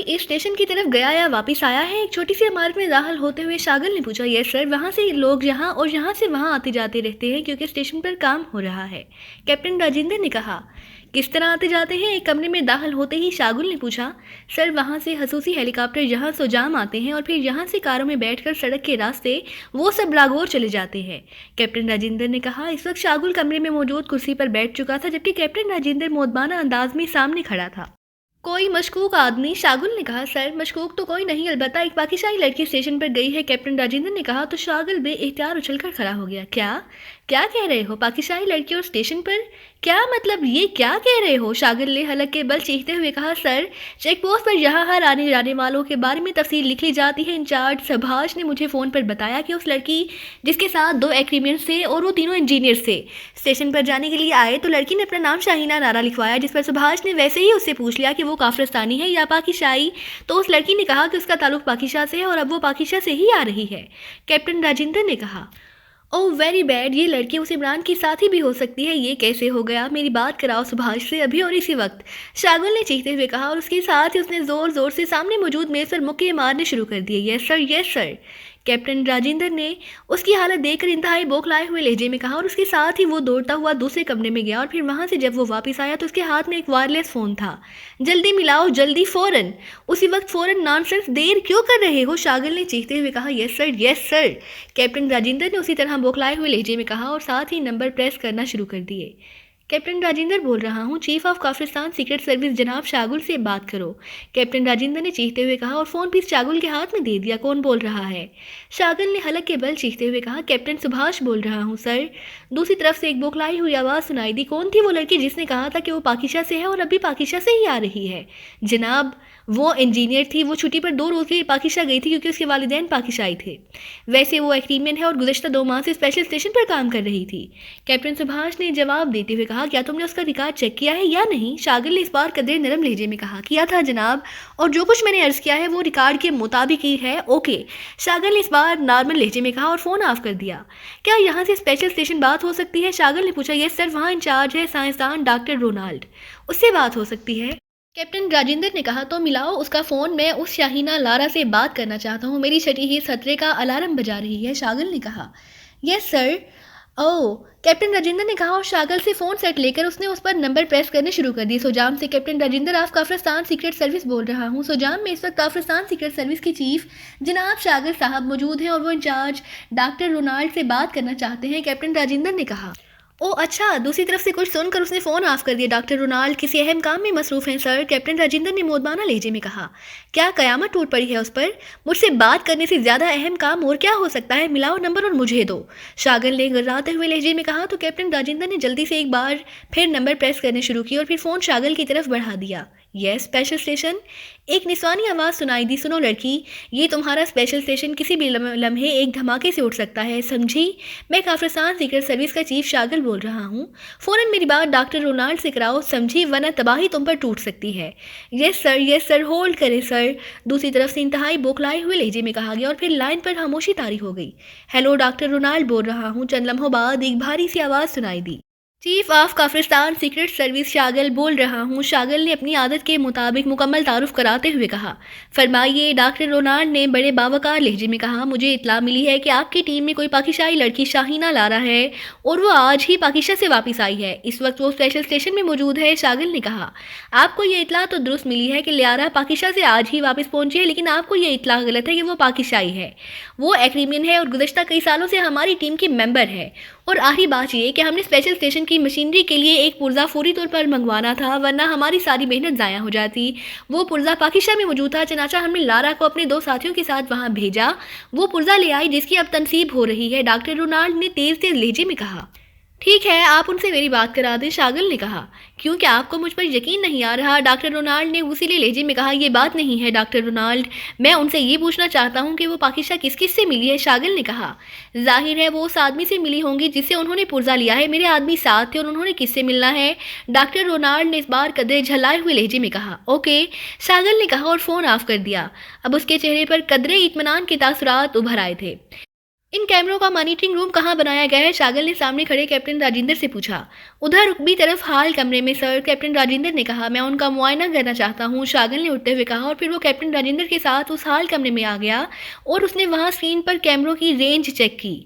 इस स्टेशन की तरफ गया या वापस आया है? एक छोटी सी इमारत में दाखिल होते हुए शागिल ने पूछा। यस सर, वहाँ से लोग यहाँ और यहाँ से वहाँ आते जाते रहते हैं क्योंकि स्टेशन पर काम हो रहा है, कैप्टन राजेंद्र ने कहा। किस तरह आते जाते हैं? एक कमरे में दाखिल होते ही शागिल ने पूछा। सर, वहाँ से खसूसी हेलीकॉप्टर यहाँ सोजाम आते हैं और फिर यहाँ से कारों में बैठकर सड़क के रास्ते वो सब लागोर चले जाते हैं, कैप्टन राजेंद्र ने कहा। इस वक्त शागिल कमरे में मौजूद कुर्सी पर बैठ चुका था जबकि कैप्टन राजेंद्र मोदबाना अंदाज में सामने खड़ा था। कोई मशकूक आदमी? शागिल ने कहा। सर, मशकूक तो कोई नहीं, अलबत्ता एक पाकिस्तानी लड़की स्टेशन पर गई है, कैप्टन राजेंद्र ने कहा। तो शागिल बेइख्तियार उछलकर खड़ा हो गया। क्या क्या कह रहे हो? पाकिस्तानी लड़की और स्टेशन पर? क्या मतलब, ये क्या कह रहे हो? शागिल ने हलक के बल चीखते हुए कहा। सर, चेक पोस्ट पर यहाँ हर आने जाने वालों के बारे में तफसील लिख ली जाती है। इंचार्ज सुभाष ने मुझे फ़ोन पर बताया कि उस लड़की जिसके साथ 2 एग्रीमेंट्स थे और वो तीनों इंजीनियर्स थे, स्टेशन पर जाने के लिए आए तो लड़की ने अपना नाम शाहीना नारा लिखवाया, जिस पर सुभाष ने वैसे ही उससे पूछ लिया कि वो काफिरस्तानी है या पाकिस्तानी। तो उस लड़की ने कहा कि उसका ताल्लुक पाकिस्तान से है और अब वो पाकिस्तान से ही आ रही है, कैप्टन राजेंद्र ने कहा। ओह वेरी बैड, ये लड़की उस इमरान की साथी भी हो सकती है। ये कैसे हो गया? मेरी बात कराओ सुभाष से अभी और इसी वक्त, शागिल ने चीखते हुए कहा और उसके साथ ही उसने ज़ोर ज़ोर से सामने मौजूद मेज़ पर मुक्के मारने शुरू कर दिए। यस सर, कैप्टन राजेंद्र ने उसकी हालत देखकर इंतहाई बौखलाए हुए लहजे में कहा और उसके साथ ही वो दौड़ता हुआ दूसरे कमरे में गया और फिर वहाँ से जब वो वापस आया तो उसके हाथ में एक वायरलेस फ़ोन था। जल्दी मिलाओ, जल्दी, फ़ौरन, उसी वक्त, फ़ौरन, नॉनसेंस, देर क्यों कर रहे हो? शागिल ने चीखते हुए कहा। यस सर, कैप्टन राजेंद्र ने उसी तरह बौखलाए हुए लहजे में कहा और साथ ही नंबर प्रेस करना शुरू कर दिए। कैप्टन राजेंद्र बोल रहा हूँ, chief of Kafiristan secret service जनाब शागिल से बात करो, कैप्टन राजेंद्र ने चीखते हुए कहा और फ़ोन पीस शागिल के हाथ में दे दिया। कौन बोल रहा है? शागिल ने हलक के बल चीखते हुए कहा। कैप्टन सुभाष बोल रहा हूँ सर। दूसरी तरफ से एक बौखलाई हुई आवाज़ सुनाई दी। कौन थी वो लड़की जिसने कहा था कि वो पाकिस्तान से है और अभी पाकिस्तान से ही आ रही है? जनाब, वो इंजीनियर थी। वो छुट्टी पर 2 रोज़ के लिए पाकिस्तान गई थी क्योंकि उसके वालिदैन पाकिस्तानी थे। वैसे वो एक्रीमियन है और गुज़श्ता 2 माह से स्पेशल स्टेशन पर काम कर रही थी, कैप्टन सुभाष ने जवाब देते हुए कहा। क्या तुमने उसका रिकॉर्ड चेक किया है या नहीं? शागिल ने इस बार कदरे नरम लहजे में कहा। किया था जनाब, और जो कुछ मैंने अर्ज़ किया है वो रिकॉर्ड के मुताबिक ही है। ओके, शागिल ने इस बार नॉर्मल लहजे में कहा और फ़ोन ऑफ कर दिया। क्या यहाँ से स्पेशल स्टेशन बात हो सकती है? शागिल ने पूछा। यस सर, वहाँ इंचार्ज है साइंसदान डॉक्टर रोनाल्ड, उससे बात हो सकती है, कैप्टन राजेंद्र ने कहा। तो मिलाओ उसका फ़ोन, मैं उस शाहीना लारा से बात करना चाहता हूँ, मेरी छठी ही खतरे का अलार्म बजा रही है, शागिल ने कहा। Yes sir. Oh, captain Rajendra ने कहा और शागिल से फ़ोन सेट लेकर उसने उस पर नंबर प्रेस करने शुरू कर दिए। सोजाम से captain Rajendra of Kafiristan secret service बोल रहा हूँ। सोजाम में इस वक्त काफिरस्तान सीक्रेट सर्विस के चीफ जनाब शागिल साहब मौजूद हैं और वो इंचार्ज डॉक्टर रोनाल्ड से बात करना चाहते हैं, कैप्टन राजेंद्र ने कहा। ओ अच्छा, दूसरी तरफ से कुछ सुनकर उसने फ़ोन ऑफ कर दिया। डॉक्टर रोनाल्ड किसी अहम काम में मसरूफ़ हैं सर, कैप्टन राजेंद्र ने मोदबाना लहजे में कहा। क्या कयामत टूट पड़ी है उस पर? मुझसे बात करने से ज़्यादा अहम काम और क्या हो सकता है? मिलाओ नंबर और मुझे दो, शागिल ने गर्राते हुए लहजे में कहा। तो कैप्टन राजेंद्र ने जल्दी से एक बार फिर नंबर प्रेस करने शुरू किए और फिर फ़ोन शागिल की तरफ बढ़ा दिया। यस स्पेशल स्टेशन, एक निस्वानी आवाज़ सुनाई दी। सुनो लड़की, ये तुम्हारा स्पेशल स्टेशन किसी भी लम्हे एक धमाके से उठ सकता है, समझी? मैं काफिरस्तान सीक्रेट सर्विस का चीफ शागिल बोल रहा हूँ। फ़ौरन मेरी बात डॉक्टर रोनाल्ड से कराओ, समझी, वरना तबाही तुम पर टूट सकती है। यस सर, होल्ड करें सर, दूसरी तरफ से इंतहाई बौखलाए हुए लहजे में कहा गया और फिर लाइन पर खामोशी तारी हो गई। हेलो, डॉक्टर रोनाल्ड बोल रहा हूँ। चंद लम्हों बाद एक भारी सी आवाज़ सुनाई दी। Chief of Kafiristan secret service Shagil बोल रहा हूँ, शागिल ने अपनी आदत के मुताबिक मुकम्मल तारुफ कराते हुए कहा। फरमाइए, डॉक्टर रोनाल्ड ने बड़े बावकार लहजे में कहा। मुझे इतला मिली है कि आपकी टीम में कोई पाकिस्तानी लड़की शाहीना लारा है और वो आज ही पाकिस्तान से वापस आई है, इस वक्त वो स्पेशल स्टेशन में मौजूद है, शागिल ने कहा। आपको ये इतला तो दुरुस्त मिली है कि लारा पाकिस्तान से आज ही वापस पहुंची है, लेकिन आपको ये इतला गलत है कि वो पाकिस्तानी है। वो एक्रीमियन है और गुज़श्ता कई सालों से हमारी टीम की मेंबर है। और आखिरी बात ये कि हमने स्पेशल स्टेशन की मशीनरी के लिए एक पुर्जा फौरी तौर पर मंगवाना था, वरना हमारी सारी मेहनत ज़ाया हो जाती। वो पुर्जा पाकिस्तान में मौजूद था, चनाचा हमने लारा को अपने 2 साथियों के साथ वहाँ भेजा। वो पुर्जा ले आई जिसकी अब तनसीब हो रही है, डॉक्टर रोनाल्ड ने तेज़ लहजे में कहा। ठीक है, आप उनसे मेरी बात करा दें, शागिल ने कहा। क्योंकि आपको मुझ पर यकीन नहीं आ रहा, डॉक्टर रोनाल्ड ने उसीलिए लहजे में कहा। ये बात नहीं है डॉक्टर रोनाल्ड, मैं उनसे ये पूछना चाहता हूँ कि वो पाकिस्तान किस किस से मिली है, शागिल ने कहा। जाहिर है वो उस आदमी से मिली होंगी जिससे उन्होंने पुर्जा लिया है, मेरे आदमी साथ थे और उन्होंने किससे मिलना है, डॉक्टर रोनाल्ड ने इस बार कदरे झल्लाए हुए लहजे में कहा। ओके, शागिल ने कहा और फ़ोन ऑफ कर दिया। अब उसके चेहरे पर कदरे इत्मीनान के तासुरात उभर आए थे। इन कैमरों का मॉनिटरिंग रूम कहाँ बनाया गया है? शागल ने सामने खड़े कैप्टन राजेंद्र से पूछा। उधर रुकबी तरफ हाल कमरे में सर, कैप्टन राजेंद्र ने कहा। मैं उनका मुआयना करना चाहता हूँ, शागल ने उठते हुए कहा, और फिर वो कैप्टन राजेंद्र के साथ उस हाल कमरे में आ गया और उसने वहाँ स्क्रीन पर कैमरों की रेंज चेक की।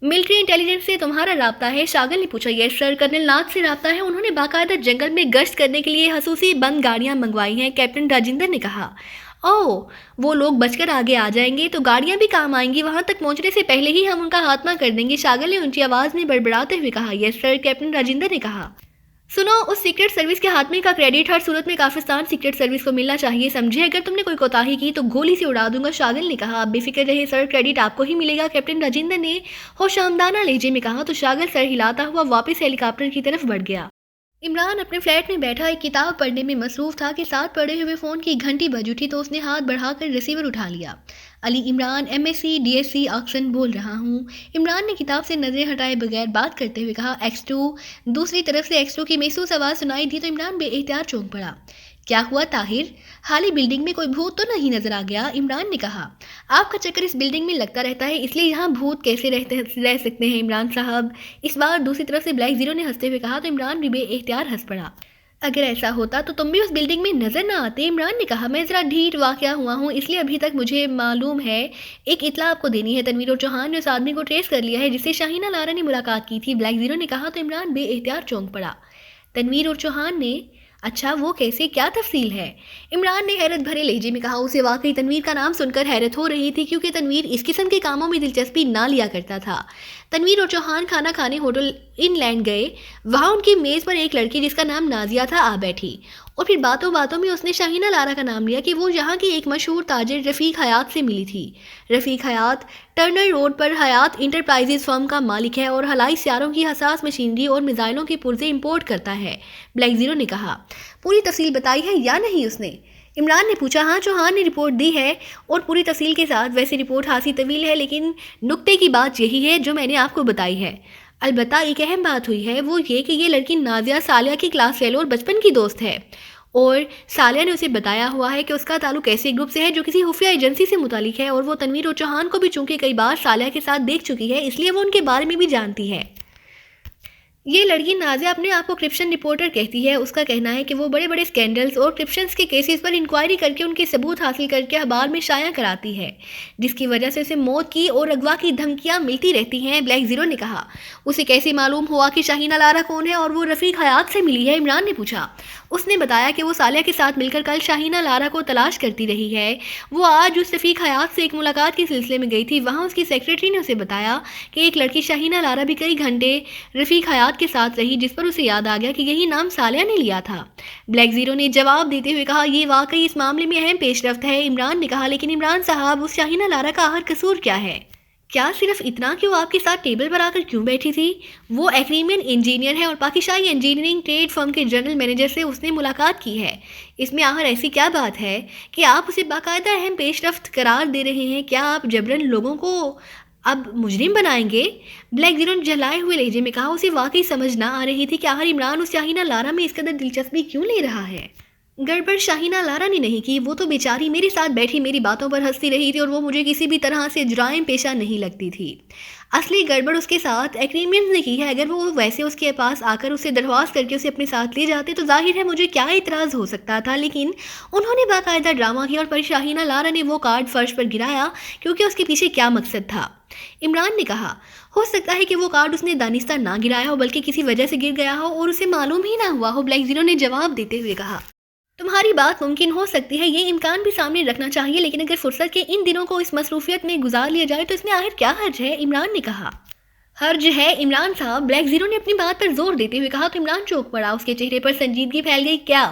मिलिट्री इंटेलिजेंस से तुम्हारा राब्ता है? शागल ने पूछा। यस सर, कर्नल नाथ से राब्ता है। उन्होंने बाकायदा जंगल में गश्त करने के लिए खसूसी बंद गाड़ियां मंगवाई हैं, कैप्टन राजेंद्र ने कहा। ओह, वो लोग बचकर आगे आ जाएंगे तो गाड़ियां भी काम आएंगी। वहां तक पहुंचने से पहले ही हम उनका खात्मा कर देंगे, शागल ने ऊंची आवाज में बड़बड़ाते हुए कहा। यस सर, कैप्टन राजेंद्र ने कहा। सुनो, उस सीक्रेट सर्विस के खात्मे का क्रेडिट हर सूरत में पाकिस्तान सीक्रेट सर्विस को मिलना चाहिए, समझे? अगर तुमने कोई कोताही की तो गोली से उड़ा दूंगा, शागल ने कहा। आप बेफिक्र रहे सर, क्रेडिट आपको ही मिलेगा, कैप्टन राजेंद्र ने होशामदाना लहजे में कहा। तो शागल सर हिलाता हुआ वापस हेलीकॉप्टर की तरफ बढ़ गया। इमरान अपने फ्लैट में बैठा एक किताब पढ़ने में मसरूफ था कि साथ पड़े हुए फ़ोन की घंटी बज उठी तो उसने हाथ बढ़ाकर रिसीवर उठा लिया। Ali Imran, MSc DSc Oxon बोल रहा हूँ। इमरान ने किताब से नजरें हटाए बगैर बात करते हुए कहा। X2। दूसरी तरफ से X2 की महसूस आवाज़ सुनाई दी तो इमरान बेएहतियात चौंक पड़ा। क्या हुआ ताहिर? हाली बिल्डिंग में कोई भूत तो नहीं नजर आ गया? इमरान ने कहा। आपका चक्कर इस बिल्डिंग में लगता रहता है, इसलिए यहाँ भूत कैसे रह सकते हैं इमरान साहब? इस बार दूसरी तरफ से ब्लैक जीरो ने हंसते हुए कहा तो इमरान भी बेएहतियात हंस पड़ा। अगर ऐसा होता तो तुम भी उस बिल्डिंग में नजर ना आते, इमरान ने कहा। मैं ज़रा ढीठ वाक़या हुआ हूँ, इसलिए अभी तक मुझे मालूम है। एक इतला आपको देनी है, तनवीर और चौहान ने उस आदमी को ट्रेस कर लिया है जिससे शाहीना लारा ने मुलाकात की थी, ब्लैक जीरो ने कहा तो इमरान बेएहतियात चौंक पड़ा। तनवीर और चौहान ने? अच्छा, वो कैसे, क्या तफसील है? इमरान ने हैरत भरे लहजे में कहा। उसे वाकई तनवीर का नाम सुनकर हैरत हो रही थी क्योंकि तनवीर इस किस्म के कामों में दिलचस्पी ना लिया करता था। तनवीर और चौहान खाना खाने होटल इनलैंड गए। वहाँ उनकी मेज़ पर एक लड़की जिसका नाम नाजिया था आ बैठी और फिर बातों बातों में उसने शाहीना लारा का नाम लिया कि वो यहाँ की एक मशहूर ताजिर रफ़ीक हयात से मिली थी। रफ़ीक हयात टर्नर रोड पर हयात इंटरप्राइजेज फर्म का मालिक है और हवाई सियारों की हसास मशीनरी और मिसाइलों के पुर्जे इंपोर्ट करता है, ब्लैक जीरो ने कहा। पूरी तफसील बताई है या नहीं उसने? इमरान ने पूछा। हाँ, चौहान ने रिपोर्ट दी है और पूरी तफसील के साथ। वैसे रिपोर्ट खासी तवील है लेकिन नुक्ते की बात यही है जो मैंने आपको बताई है। अलबत्ता एक अहम बात हुई है, वो ये कि ये लड़की नाजिया सालिया की क्लास फेलो और बचपन की दोस्त है और सालिया ने उसे बताया हुआ है कि उसका ताल्लुक ऐसे ग्रुप से है जो किसी खुफिया एजेंसी से मुतालिक है और वो तनवीर और चौहान को भी चूंकि कई बार सालिया के साथ देख चुकी है इसलिए वो उनके बारे में भी जानती है। ये लड़की नाजिया अपने आप को क्रिप्शन रिपोर्टर कहती है। उसका कहना है कि वो बड़े बड़े स्कैंडल्स और क्रिप्शंस के केसेस पर इंक्वायरी करके उनके सबूत हासिल करके अखबार में शाया कराती है, जिसकी वजह से उसे मौत की और अगवा की धमकियां मिलती रहती हैं, ब्लैक जीरो ने कहा। उसे कैसे मालूम हुआ कि शाहीना लारा कौन है और वो रफ़ीक हयात से मिली है? इमरान ने पूछा। उसने बताया कि वो सालिया के साथ मिलकर कल शाहीना लारा को तलाश करती रही है। वो आज उस रफ़ीक हयात से एक मुलाकात के सिलसिले में गई थी। वहाँ उसकी सेक्रेटरी ने उसे बताया कि एक लड़की शाहीना लारा भी कई घंटे रफ़ीक हयात के साथ रही, जिस पर उसे याद आ गया कि यही नाम सालिया ने लिया था। ब्लैक जीरो ने जवाब देते हुए कहा, ये वाकई इस मामले में अहम पेशरफ्त है। इमरान ने कहा, लेकिन इमरान साहब, उस शाहीना लारा का आखिर कसूर क्या है? क्या सिर्फ इतना कि वो आपके साथ टेबल पर आकर क्यों बैठी थी? वो एक्रीमियन इंजीनियर है और पाकिस्तानी इंजीनियरिंग ट्रेड फर्म के जनरल मैनेजर से उसने मुलाकात की है। इसमें आखिर ऐसी क्या बात है कि आप उसे बाकायदा अहम पेशरफ्त करार दे रहे हैं? क्या आप जबरन लोगों को अब मुजरिम बनाएंगे? ब्लैक जीरो ने जलाए हुए लहजे में कहा। उसे वाकई समझ ना आ रही थी कि आखिर इमरान उस शाहीना लारा में इस कदर दिलचस्पी क्यों ले रहा है। गड़बड़ शाहीना लारा ने नहीं की, वो तो बेचारी मेरे साथ बैठी मेरी बातों पर हंसती रही थी और वो मुझे किसी भी तरह से जुराइम पेशा नहीं लगती थी। असली गड़बड़ उसके साथ एक्रीमियंस ने की है। अगर वो वैसे उसके पास आकर उसे दरख्वास्त करके उसे अपने साथ ले जाते तो जाहिर है मुझे क्या इतराज़ हो सकता था, लेकिन उन्होंने बाकायदा ड्रामा किया और पर शाहीना लारा ने वो कार्ड फर्श पर गिराया क्योंकि उसके पीछे क्या मकसद था। इमरान ने कहा, हो सकता है कि वो कार्ड उसने दानिस्ता ना गिराया हो बल्कि किसी वजह से गिर गया हो और उसे मालूम ही ना हुआ हो, ब्लैक जीरो ने जवाब देते हुए कहा। तुम्हारी बात मुमकिन हो सकती है, ये इम्कान भी सामने रखना चाहिए, लेकिन अगर फुर्सत के इन दिनों को इस मसरूफियत में गुजार लिया जाए तो इसमें आखिर क्या हर्ज है? इमरान ने कहा। हर्ज है इमरान साहब, ब्लैक जीरो ने अपनी बात पर जोर देते हुए कहा तो इमरान चौंक पड़ा। उसके चेहरे पर संजीदगी फैल गई। क्या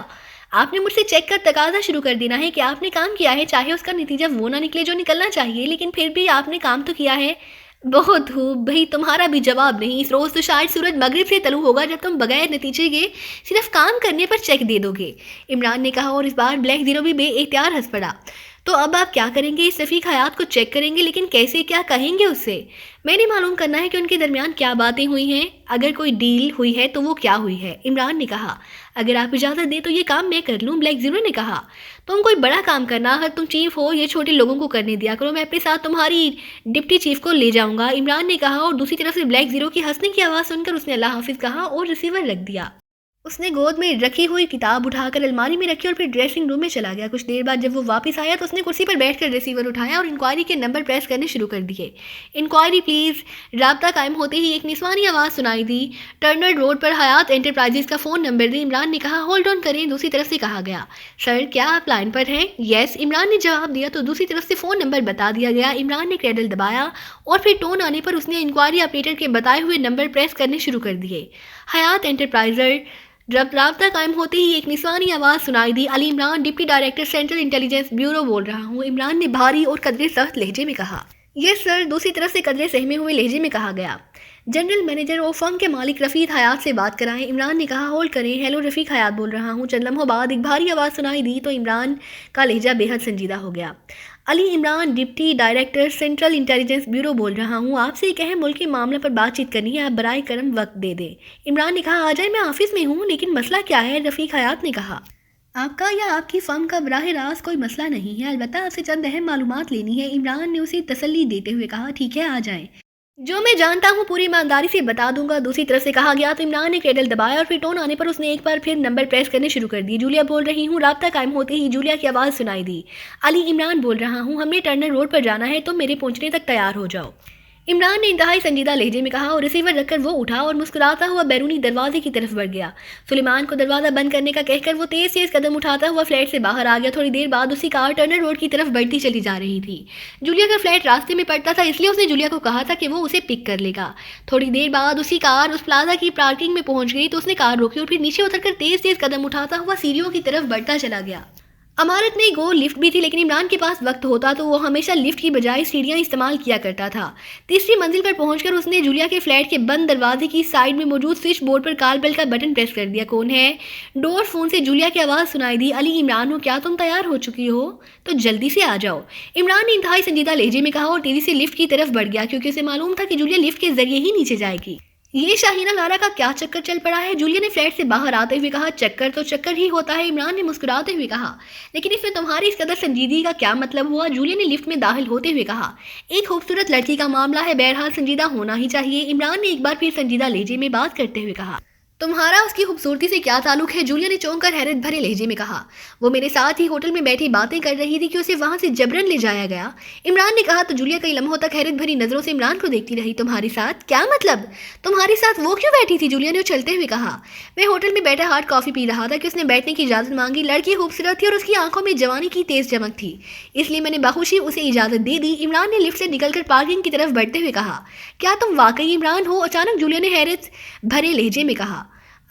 आपने मुझसे चेक का तकाजा शुरू कर देना है कि आपने काम किया है, चाहे उसका नतीजा वो ना निकले जो निकलना चाहिए, लेकिन फिर भी आपने काम तो किया है। बहुत खूब भाई, तुम्हारा भी जवाब नहीं। इस रोज़ तो शायद सूरज मगरिब से तलू होगा जब तुम बगैर नतीजे के सिर्फ काम करने पर चेक दे दोगे, इमरान ने कहा और इस बार ब्लैक जीरो भी बेएहतियात हंस पड़ा। تو اب آپ کیا کریں گے؟ اس رفیق حیات کو چیک کریں گے، لیکن کیسے، کیا کہیں گے اس سے؟ میں نے معلوم کرنا ہے کہ ان کے درمیان کیا باتیں ہوئی ہیں، اگر کوئی ڈیل ہوئی ہے تو وہ کیا ہوئی ہے۔ عمران نے کہا اگر آپ اجازت دیں تو یہ کام میں کر لوں۔ بلیک زیرو نے کہا تم کوئی بڑا کام کرنا، اگر تم چیف ہو یہ چھوٹے لوگوں کو کرنے دیا کرو، میں اپنے ساتھ تمہاری ڈپٹی چیف کو لے جاؤں گا، عمران نے کہا، اور دوسری طرف سے بلیک زیرو کی ہنسنے کی آواز سن کر اس نے اللہ حافظ کہا اور ریسیور رکھ دیا۔ اس نے گود میں رکھی ہوئی کتاب اٹھا کر الماری میں رکھی اور پھر ڈریسنگ روم میں چلا گیا۔ کچھ دیر بعد جب وہ واپس آیا تو اس نے کرسی پر بیٹھ کر ریسیور اٹھایا اور انکوائری کے نمبر پریس کرنے شروع کر دیے۔ Enquiry please. رابطہ قائم ہوتے ہی ایک نسوانی آواز سنائی دی۔ ٹرنر روڈ پر حیات انٹرپرائزز کا فون نمبر دے، عمران نے کہا۔ ہولڈ آن کریں، دوسری طرف سے کہا گیا۔ سر کیا آپ لائن پر ہیں؟ یس، عمران نے جواب دیا تو دوسری طرف سے فون نمبر بتا دیا گیا۔ عمران نے کریڈل دبایا اور پھر ٹون آنے پر اس نے انکوائری آپریٹر کے بتائے ہوئے نمبر پریس کرنے شروع کر دیے۔ حیات انٹرپرائزر۔ جب رابطہ قائم ہوتے ہی ایک نسوانی آواز سنائی دی۔ Ali Imran, deputy director central intelligence bureau بول رہا ہوں، عمران نے بھاری اور قدرے سخت لہجے میں کہا۔ یس سر، دوسری طرف سے قدرے سہمے ہوئے لہجے میں کہا گیا۔ جنرل مینیجر اور فرم کے مالک رفیق حیات سے بات کرائیں، عمران نے کہا۔ ہولڈ کریں، ہیلو رفیق حیات بول رہا ہوں۔ چند لمحوں بعد ایک بھاری آواز سنائی دی تو عمران کا لہجہ بے حد سنجیدہ ہو گیا۔ Ali Imran, deputy director central intelligence bureau بول رہا ہوں، آپ سے ایک اہم ملکی معاملے پر بات چیت کرنی ہے، آپ برائے کرم وقت دے دیں۔ عمران نے کہا آ جائیں، میں آفس میں ہوں، لیکن مسئلہ کیا ہے؟ رفیق حیات نے کہا آپ کا یا آپ کی فرم کا براہ راست کوئی مسئلہ نہیں ہے، البتہ آپ سے چند اہم معلومات لینی ہے۔ عمران نے اسے تسلی دیتے ہوئے کہا ٹھیک ہے آ جائیں، جو میں جانتا ہوں پوری ایمانداری سے بتا دوں گا، دوسری طرف سے کہا گیا تو عمران نے کریڈل دبایا اور پھر ٹون آنے پر اس نے ایک بار پھر نمبر پریس کرنے شروع کر دی۔ جولیا بول رہی ہوں۔ رابطہ قائم ہوتے ہی جولیا کی آواز سنائی دی۔ علی عمران بول رہا ہوں، ہم نے ٹرنر روڈ پر جانا ہے، تم میرے پہنچنے تک تیار ہو جاؤ، عمران نے انتہائی سنجیدہ لہجے میں کہا اور ریسیور رکھ کر وہ اٹھا اور مسکراتا ہوا بیرونی دروازے کی طرف بڑھ گیا۔ سلیمان کو دروازہ بند کرنے کا کہہ کر وہ تیز تیز قدم اٹھاتا ہوا فلیٹ سے باہر آ گیا۔ تھوڑی دیر بعد اسی کار ٹرنر روڈ کی طرف بڑھتی چلی جا رہی تھی۔ جولیا کا فلیٹ راستے میں پڑتا تھا، اس لیے اس نے جولیا کو کہا تھا کہ وہ اسے پک کر لے گا۔ تھوڑی دیر بعد اسی کار اس پلازا کی پارکنگ میں پہنچ گئی تو اس نے کار روکی اور پھر نیچے اتر کر تیز تیز قدم اٹھاتا ہوا سیڑھیوں کی طرف بڑھتا چلا گیا۔ عمارت میں گول لفٹ بھی تھی، لیکن عمران کے پاس وقت ہوتا تو وہ ہمیشہ لفٹ کی بجائے سیڑھیاں استعمال کیا کرتا تھا۔ تیسری منزل پر پہنچ کر اس نے جولیا کے فلیٹ کے بند دروازے کی سائڈ میں موجود سوئچ بورڈ پر کال بیل کا بٹن پریس کر دیا۔ کون ہے؟ ڈور فون سے جولیا کی آواز سنائی دی۔ علی عمران ہو، کیا تم تیار ہو چکی ہو؟ تو جلدی سے آ جاؤ، عمران نے انتہائی سنجیدہ لہجے میں کہا اور تیزی سے لفٹ کی طرف بڑھ گیا، کیونکہ اسے معلوم تھا کہ جولیا لفٹ کے ذریعے ہی نیچے جائے گی۔ یہ شاہینہ لارا کا کیا چکر چل پڑا ہے؟ جولیا نے فلیٹ سے باہر آتے ہوئے کہا۔ چکر تو چکر ہی ہوتا ہے، عمران نے مسکراتے ہوئے کہا، لیکن اس میں تمہاری اس قدر سنجیدگی کا کیا مطلب ہوا؟ جولیا نے لفٹ میں داخل ہوتے ہوئے کہا۔ ایک خوبصورت لڑکی کا معاملہ ہے، بہرحال سنجیدہ ہونا ہی چاہیے، عمران نے ایک بار پھر سنجیدہ لہجے میں بات کرتے ہوئے کہا۔ تمہارا اس کی خوبصورتی سے کیا تعلق ہے؟ جولیا نے چونک کر حیرت بھرے لہجے میں کہا۔ وہ میرے ساتھ ہی ہوٹل میں بیٹھی باتیں کر رہی تھی کہ اسے وہاں سے جبرن لے جایا گیا، عمران نے کہا تو جولیا کئی لمحوں تک حیرت بھری نظروں سے عمران کو دیکھتی رہی۔ تمہارے ساتھ کیا مطلب؟ تمہارے ساتھ وہ کیوں بیٹھی تھی؟ جولیا نے اچھلتے ہوئے کہا۔ میں ہوٹل میں بیٹھا ہارڈ کافی پی رہا تھا کہ اس نے بیٹھنے کی اجازت مانگی۔ لڑکی خوبصورت تھی اور اس کی آنکھوں میں جوانی کی تیز چمک تھی، اس لیے میں نے بخوشی اسے اجازت دے دی، عمران نے لفٹ سے نکل کر پارکنگ کی طرف بڑھتے ہوئے کہا۔ کیا تم واقعی عمران ہو؟ اچانک جولیا نے حیرت بھرے لہجے میں کہا۔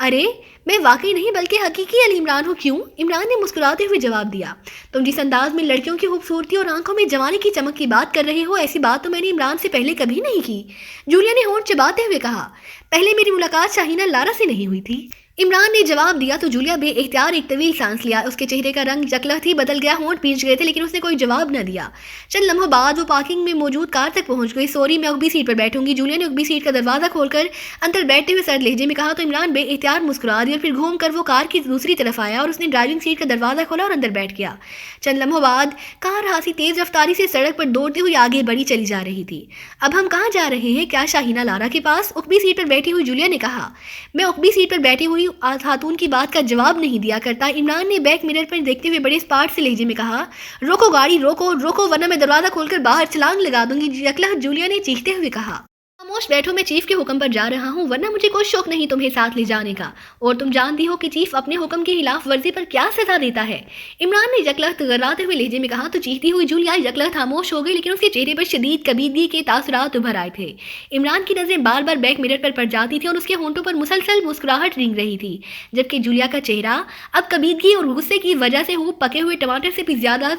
ارے میں واقعی نہیں بلکہ حقیقی علی عمران ہوں۔ کیوں؟ عمران نے مسکراتے ہوئے جواب دیا۔ تم جس انداز میں لڑکیوں کی خوبصورتی اور آنکھوں میں جوانی کی چمک کی بات کر رہے ہو، ایسی بات تو میں نے عمران سے پہلے کبھی نہیں کی، جولیا نے ہونٹ چباتے ہوئے کہا۔ پہلے میری ملاقات شاہینہ لارا سے نہیں ہوئی تھی، عمران نے جواب دیا تو جولیا بے اختیار ایک طویل سانس لیا۔ اس کے چہرے کا رنگ یکلخت ہی بدل گیا، ہونٹ بھیج گئے تھے، لیکن اس نے کوئی جواب نہ دیا۔ چند لمحوں بعد وہ پارکنگ میں موجود کار تک پہنچ گئی۔ سوری، میں اگبی سیٹ پر بیٹھوں گی، جولیا نے اگبی سیٹ کا دروازہ کھول کر اندر بیٹھتے ہوئے سرد لہجے میں کہا تو عمران بے اختیار مسکرا دیا اور پھر گھوم کر وہ کار کی دوسری طرف آیا اور اس نے ڈرائیونگ سیٹ کا دروازہ کھولا اور اندر بیٹھ گیا۔ چند لمحوں بعد کار ہاسی تیز رفتاری سے سڑک پر دوڑتی ہوئی آگے بڑھی چلی جا رہی تھی۔ اب ہم کہاں جا رہے ہیں؟ کیا شاہینہ لارا کے پاس؟ اگبی سیٹ پر بیٹھی ہوئی جولیا نے کہا۔ میں اگبی سیٹ پر بیٹھی ہوئی خاتون کی بات کا جواب نہیں دیا کرتا، عمران نے بیک مرر پر دیکھتے ہوئے بڑے اسپاٹ سے لہجے میں کہا۔ روکو گاڑی، روکو روکو ورنہ میں دروازہ کھول کر باہر چھلانگ لگا دوں گی، یکلخت جولیا نے چیختے ہوئے کہا۔ خاموش بیٹھو، میں چیف کے حکم پر جا رہا ہوں، ورنہ مجھے کوئی شوق نہیں تمہیں ساتھ لے جانے کا، اور تم جانتی ہو کہ چیف اپنے حکم کی خلاف ورزی پر کیا سزا دیتا ہے، عمران نے یکلخت غراتے ہوئے لہجے میں کہا تو چیختی ہوئی جولیا یکلخت خاموش ہو گئی، لیکن اس کے چہرے پر شدید کبیدگی کے تاثرات ابھر آئے تھے۔ عمران کی نظریں بار بار بیک مرر پر پڑ جاتی تھی اور اس کے ہونٹوں پر مسلسل مسکراہٹ رنگ رہی تھی، جبکہ جولیا کا چہرہ اب کبیدگی اور غصے کی وجہ سے خوب پکے ہوئے ٹماٹر سے بھی زیادہ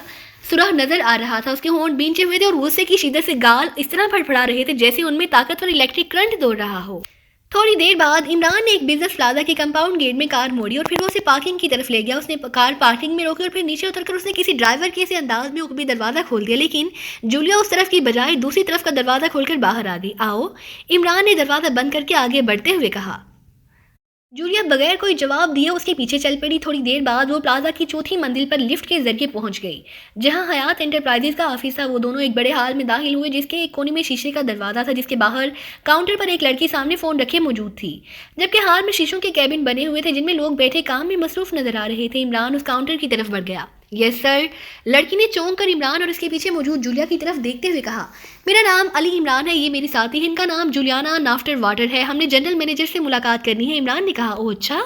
سرخ نظر آ رہا تھا۔ اس کے ہونٹ بینچے ہوئے تھے اور غصے کی شدت سے گال اس طرح پھڑپڑا رہے تھے جیسے ان میں طاقتور الیکٹرک کرنٹ دوڑ رہا ہو۔ थोड़ी देर बाद इमरान ने एक बिजनेस प्लाजा के कंपाउंड गेट में कार मोड़ी और फिर वो उसे पार्किंग की तरफ ले गया। उसने कार पार्किंग में रोकी और फिर नीचे उतरकर उसने किसी ड्राइवर के ऐसे अंदाज में ऊपरी दरवाज़ा खोल दिया, लेकिन जूलिया उस तरफ की बजाय दूसरी तरफ का दरवाज़ा खोलकर बाहर आ गई। आओ, इमरान ने दरवाज़ा बंद करके आगे बढ़ते हुए कहा। जूलिया बगैर कोई जवाब दिए उसके पीछे चल पड़ी। थोड़ी देर बाद वो प्लाजा की चौथी मंजिल पर लिफ्ट के जरिए पहुंच गई, जहां हयात एंटरप्राइजेज का ऑफिस था। वो दोनों एक बड़े हॉल में दाखिल हुए, जिसके एक कोने में शीशे का दरवाज़ा था, जिसके बाहर काउंटर पर एक लड़की सामने फ़ोन रखे मौजूद थी, जबकि हॉल में शीशों के कैबिन बने हुए थे जिनमें लोग बैठे काम में मसरूफ नजर आ रहे थे। इमरान उस काउंटर की तरफ बढ़ गया। यस सर, लड़की ने चौंक कर इमरान और उसके पीछे मौजूद जूलिया की तरफ देखते हुए कहा। मेरा नाम अली इमरान है, ये मेरी साथी है, इनका नाम जुलियाना नाफ्टर वाटर है, हमने जनरल मैनेजर से मुलाकात करनी है। इमरान ने कहा। ओह अच्छा,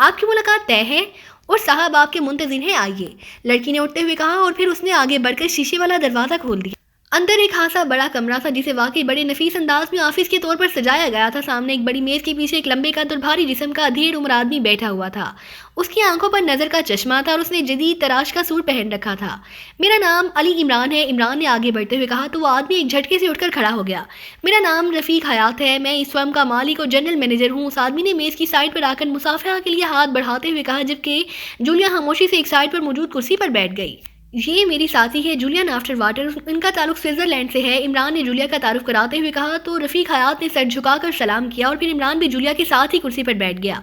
आपकी मुलाकात तय है और साहब आपके मुंतज़िर हैं, आइए, लड़की ने उठते हुए कहा और फिर उसने आगे बढ़कर शीशे वाला दरवाज़ा खोल दिया। अंदर एक खासा बड़ा कमरा था, जिसे वाकई बड़े नफीस अंदाज में ऑफिस के तौर पर सजाया गया था। सामने एक बड़ी मेज़ के पीछे एक लंबे का और भारी जिस्म का अधेड़ उम्र आदमी बैठा हुआ था। उसकी आंखों पर नज़र का चश्मा था और उसने जदीद तराश का सूट पहन रखा था। मेरा नाम अली इमरान है, इमरान ने आगे बढ़ते हुए कहा, तो वो आदमी एक झटके से उठकर खड़ा हो गया। मेरा नाम रफ़ीक हयात है, मैं इस फर्म का मालिक और जनरल मैनेजर हूँ। उस आदमी ने मेज़ की साइड पर आकर मुसाफिरा के लिए हाथ बढ़ाते हुए कहा, जबकि जूलिया खामोशी से एक साइड पर मौजूद कुर्सी पर बैठ गई। ये मेरी साथी है जूलिया नाफ्टर वाटर, इनका ताल्लुक स्विट्ज़रलैंड से है। इमरान ने जूलिया का तारुफ कराते हुए कहा तो रफ़ीक हयात ने सर झुकाकर सलाम किया और फिर इमरान भी जूलिया के साथ ही कुर्सी पर बैठ गया।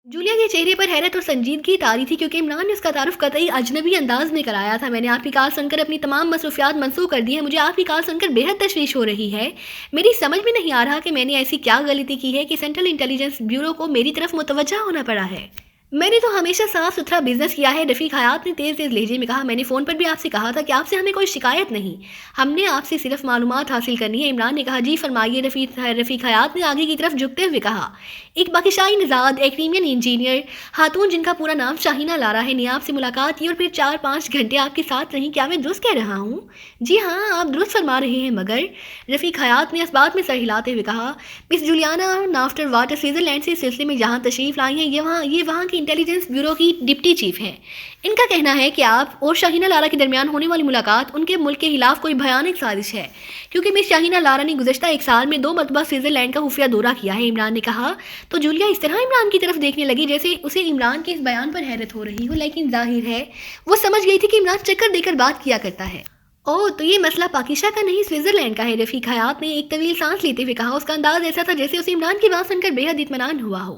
जूलिया के चेहरे पर हैरत और संजीदगी तारी थी, क्योंकि इमरान ने उसका तारुफ कतई अजनबी अंदाज में कराया था। मैंने आपकी कॉल सुनकर अपनी तमाम मसरूफियात मनसूख कर दी है। मुझे आपकी कॉल सुनकर बेहद तशवीश हो रही है। मेरी समझ में नहीं आ रहा कि मैंने ऐसी क्या गलती की है कि सेंट्रल इंटेलिजेंस ब्यूरो को मेरी तरफ मुतवज्जा होना पड़ा है। मैंने तो हमेशा साफ सुथरा बिजनेस किया है, रफ़ीक हयात ने तेज़ तेज़ लहजे में कहा। मैंने फ़ोन पर भी आपसे कहा था कि आपसे हमें कोई शिकायत नहीं, हमने आपसे सिर्फ मालूमात हासिल करनी है। इमरान ने कहा। जी फरमाइए, रफ़ीक हयात ने आगे की तरफ झुकते हुए कहा। एक पाकिस्तानी निजाद, एक क्रीमियन इंजीनियर खातून जिनका पूरा नाम शाहीना लारा है, ने आपसे मुलाकात की और फिर 4-5 घंटे आपके साथ रहीं। क्या मैं दुरुस्त कह रहा हूँ? जी हाँ, आप दुरुस्त फरमा रहे हैं, मगर रफ़ीक हयात ने इस बात में सर हिलाते हुए कहा, मिस जूलियाना नाफ्टर वाटर स्विट्ज़रलैंड से इस सिलसिले में जहाँ तशरीफ़ लाई हैं, ये वहाँ की इंटेलिजेंस ब्यूरो की डिप्टी चीफ हैं। इनका कहना है कि आप और शाहीना लारा के दरमियान होने वाली मुलाकात उनके मुल्क के खिलाफ कोई भयानक साजिश है, क्योंकि मिस शाहीना लारा ने गुज़श्ता 1 साल में 2 मरतबा स्विट्ज़रलैंड का खुफिया दौरा किया है। इमरान ने कहा। तो जूलिया इस तरह इमरान की तरफ देखने लगी जैसे उसे इमरान के इस बयान पर हैरत हो रही हो, लेकिन जाहिर है वो समझ गई थी कि इमरान चक्कर देकर बात किया करता है। ओह, तो ये मसला पाकिस्तान का नहीं स्विट्ज़रलैंड का है, रफ़ीक हयात ने एक तवील सांस लेते हुए कहा। उसका अंदाज ऐसा था जैसे उसे इमरान की बात सुनकर बेहद इत्मीनान हुआ हो।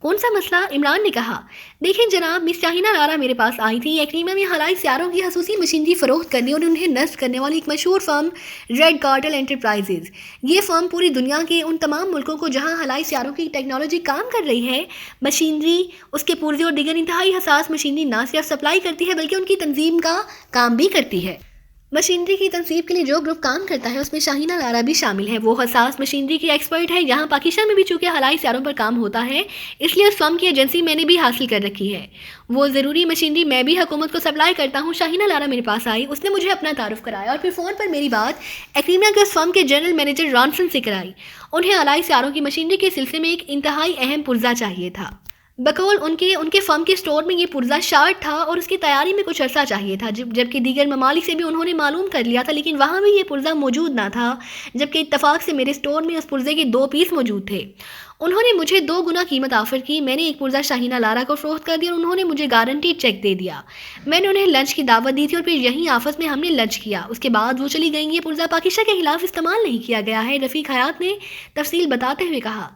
कौन सा मसला? इमरान ने कहा। देखें जनाब, मिस शाहीना लारा मेरे पास आई थी एक्रीमा में हवाई सियारों की खसूसी मशीनरी फ़रोख्त करने और उन्हें नस्ब करने वाली एक मशहूर फर्म रेड कार्टल एंटरप्राइजेज। ये फर्म पूरी दुनिया के उन तमाम मुल्कों को जहाँ हवाई सियारों की टेक्नोलॉजी काम कर रही है, मशीनरी, उसके पुर्जे और दीगर इंतहाई हसास मशीनरी ना सिर्फ सप्लाई करती है बल्कि उनकी तंजीम का काम भी करती है। मशीनरी की तनसीब के लिए जो ग्रुप काम करता है उसमें शाहीना लारा भी शामिल है। वो हसास मशीनरी की एक्सपर्ट है। यहाँ पाकिस्तान में भी चूँकि हवाई सियारों पर काम होता है, इसलिए उस फर्म की एजेंसी मैंने भी हासिल कर रखी है। वो ज़रूरी मशीनरी मैं भी हुकूमत को सप्लाई करता हूँ। शाहीना लारा मेरे पास आई, उसने मुझे अपना तारुफ कराया और फिर फ़ोन पर मेरी बात एक्रीमा के उस फर्म के जनरल मैनेजर रॉनसन से कराई। उन्हें हवाई सियारों की मशीनरी के सिलसिले में एक इंतहाई अहम पुर्जा चाहिए था। बकौल उनके फर्म के स्टोर में ये पुर्जा शार्ट था और उसकी तैयारी में कुछ अरसा चाहिए था, जबकि दीगर ममालिक से भी उन्होंने मालूम कर लिया था, लेकिन वहाँ भी ये पुर्जा मौजूद ना था, जबकि इत्तफाक से मेरे स्टोर में उस पुर्जे के 2 पीस मौजूद थे। उन्होंने मुझे 2 गुना कीमत ऑफ़र की। मैंने एक पुर्जा शाहीना लारा को फ़रोख्त कर दिया और उन्होंने मुझे गारंटी चेक दे दिया। मैंने उन्हें लंच की दावत दी थी और फिर यहीं आपस में हमने लंच किया। उसके बाद वो चली गई। ये पुर्जा पाकिस्तान के खिलाफ इस्तेमाल नहीं किया गया है, रफ़ीक हयात ने तफसील बताते हुए कहा।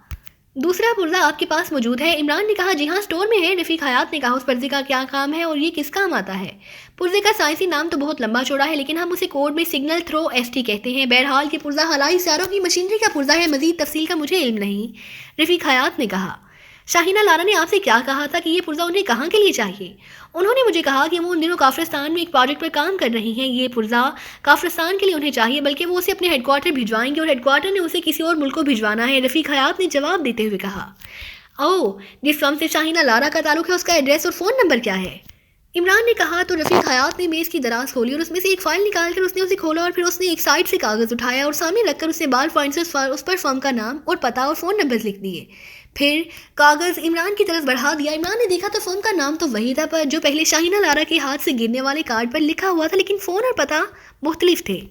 दूसरा पुर्जा आपके पास मौजूद है? इमरान ने कहा। जी हाँ, स्टोर में है। रफ़ीक हयात ने कहा। उस पुर्जे का क्या काम है और ये किस काम आता है? पुर्जे का साइंसी नाम तो बहुत लंबा चौड़ा है, लेकिन हम उसे कोड में सिग्नल थ्रो एसटी कहते हैं। बहरहाल ये पुर्जा हवाई सियारों की मशीनरी का पुर्जा है, मज़ीद तफसील का मुझे इल्म नहीं, रफ़ीक हयात ने कहा। शाहीना लारा ने आपसे क्या कहा था कि ये पुर्जा उन्हें कहाँ के लिए चाहिए? उन्होंने मुझे कहा कि वो उन दिनों काफिरस्तान में एक प्रोजेक्ट पर काम कर रही हैं। ये पुर्जा काफिरस्तान के लिए उन्हें चाहिए, बल्कि वो उसे अपने हेडक्वार्टर भिजवाएंगे और हेडक्वार्टर ने उसे किसी और मुल्क को भिजवाना है, रफ़ीक हयात ने जवाब देते हुए कहा। ओह, जिस फर्म से शाहीना लारा का ताल्लुक है उसका एड्रेस और फ़ोन नंबर क्या है? इमरान ने कहा। तो रफ़ीक हयात ने मेज़ की दराज खोली और उसमें से एक फ़ाइल निकाल कर उसने उसे खोला और फिर उसने एक साइड से कागज़ उठाया और सामने रखकर उसने बाल पॉइंट से उस पर फर्म का नाम और पता और फ़ोन नंबर लिख दिए। फिर कागज़ इमरान की तरफ बढ़ा दिया। इमरान ने देखा तो फर्म का नाम तो वही था पर जो पहले शाहीना लारा के हाथ से गिरने वाले कार्ड पर लिखा हुआ था, लेकिन फ़ोन और पता मुख्तलिफ थे।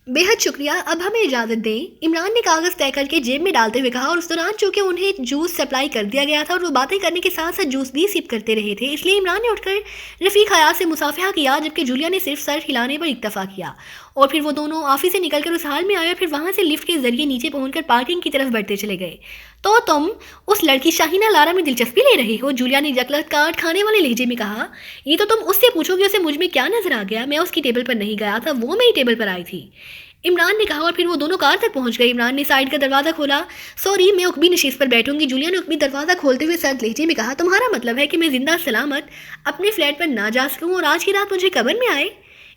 बेहद शुक्रिया, अब हमें इजाज़त दें। इमरान ने कागज़ तय करके जेब में डालते हुए कहा, और उस दौरान चूंकि उन्हें जूस सप्लाई कर दिया गया था और वो बातें करने के साथ साथ जूस भी सिप करते रहे थे, इसलिए इमरान ने उठकर रफ़ीक हयात से मुसाफिहा किया, जबकि जूलिया ने सिर्फ सर हिलाने पर इक्तफ़ा किया। और फिर वो दोनों ऑफिस से निकलकर उस हाल में आए और फिर वहाँ से लिफ्ट के ज़रिए नीचे पहुँचकर पार्किंग की तरफ बढ़ते चले गए। तो तुम उस लड़की शाहीना लारा में दिलचस्पी ले रही हो? जूलिया ने यकलत काट खाने वाले लहजे में कहा। ये तो तुम उससे पूछोगे उसे मुझ में क्या नजर आ गया। मैं उसकी टेबल पर नहीं गया था, वो मेरी टेबल पर आई थी, इमरान ने कहा। और फिर वो दोनों कार तक पहुंच गए। इमरान ने साइड का दरवाज़ा खोला। सॉरी, मैं उकबी नशीस पर बैठूंगी। जूलिया ने उकबी दरवाज़ा खोलते हुए सर्द लहजे में कहा, तुम्हारा मतलब है कि मैं जिंदा सलामत अपने फ्लैट पर ना जा सकूं और आज की रात मुझे कब्र में आए?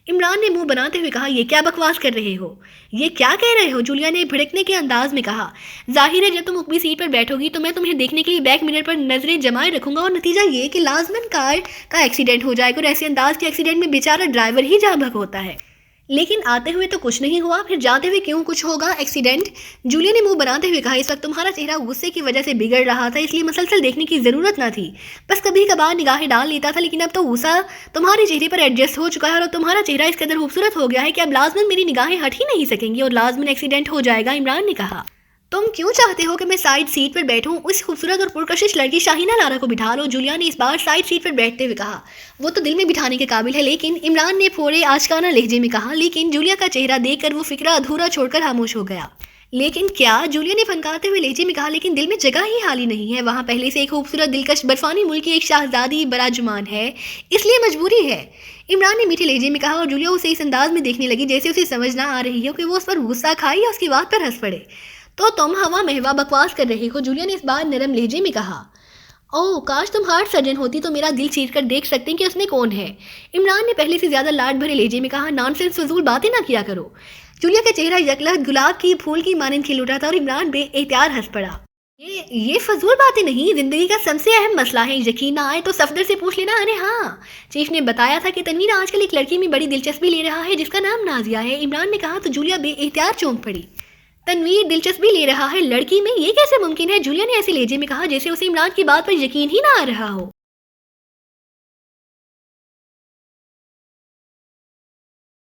इमरान ने मुंह बनाते हुए कहा, ये क्या बकवास कर रहे हो, ये क्या कह रहे हो? जूलिया ने भड़कने के अंदाज में कहा, जाहिर है जब तुम उकबी सीट पर बैठोगी तो मैं तुम्हें देखने के लिए बैक मिरर पर नजरें जमाए रखूंगा और नतीजा ये कि लाजमन कार का एक्सीडेंट हो जाएगा। और ऐसे अंदाज के एक्सीडेंट में बेचारा ड्राइवर ही जहाँ भग होता है। लेकिन आते हुए तो कुछ नहीं हुआ, फिर जाते हुए क्यों कुछ होगा? एक्सीडेंट? जूलिया ने मुंह बनाते हुए कहा, इस वक्त तुम्हारा चेहरा गुस्से की वजह से बिगड़ रहा था, इसलिए मसलसल देखने की ज़रूरत ना थी, बस कभी कभार निगाहें डाल लेता था। लेकिन अब तो गुस्सा तुम्हारे चेहरे पर एडजस्ट हो चुका है और अब तुम्हारा चेहरा इस कदर खूबसूरत हो गया है कि अब लाजमन मेरी निगाहें हट ही नहीं सकेंगी और लाजमन एक्सीडेंट हो जाएगा। इमरान ने कहा, तुम क्यों चाहते हो कि मैं साइड सीट पर बैठूं? उस खूबसूरत और पुरकशिश लड़की शाहीना लारा को बिठा लो। जूलिया ने इस बार साइड सीट पर बैठते हुए कहा, वो तो दिल में बिठाने के काबिल है। लेकिन इमरान ने फोड़े आशकाना लहजे में कहा। लेकिन जूलिया का चेहरा देखकर वो फिक्रा अधूरा छोड़कर खामोश हो गया। लेकिन क्या? जूलिया ने फनकारते हुए लहजे में कहा, लेकिन दिल में जगह ही हाली नहीं है। वहाँ पहले से एक खूबसूरत दिलकश बर्फानी मुल्क की एक शहजादी बराजुमान है, इसलिए मजबूरी है। इमरान ने मीठे लहजे में कहा और जूलिया उसे इस अंदाज में देखने लगी जैसे उसे समझ ना आ रही हो कि वो उस पर गुस्सा खाई या उसकी बात पर हंस पड़े। तो तुम हवा महवा बकवास कर रही हो, जूलिया ने इस बार नरम लहजे में कहा। ओह, काश तुम हार्ट सर्जन होती तो मेरा दिल चीर कर देख सकते कि उसमें कौन है। इमरान ने पहले से ज्यादा लाड भरे लहजे में कहा, नॉनसेंस फजूल बातें ना किया करो। जूलिया का चेहरा यकलहत गुलाब की फूल की मानंद खिल उठा था और इमरान बेएहतियात हंस पड़ा। ये फजूल बातें नहीं, जिंदगी का सबसे अहम मसला है। यकीन ना आए तो सफदर से पूछ लेना। अरे हाँ, चीफ ने बताया था कि तनवीर आजकल एक लड़की में बड़ी दिलचस्पी ले रहा है जिसका नाम नाजिया है। इमरान ने कहा तो जूलिया बेएहतियात चौंक पड़ी। तनवीर दिलचस्पी ले रहा है लड़की में? ये कैसे मुमकिन है? जूलिया ने ऐसे लहजे में कहा जैसे उसे इमरान की बात पर यकीन ही ना आ रहा हो।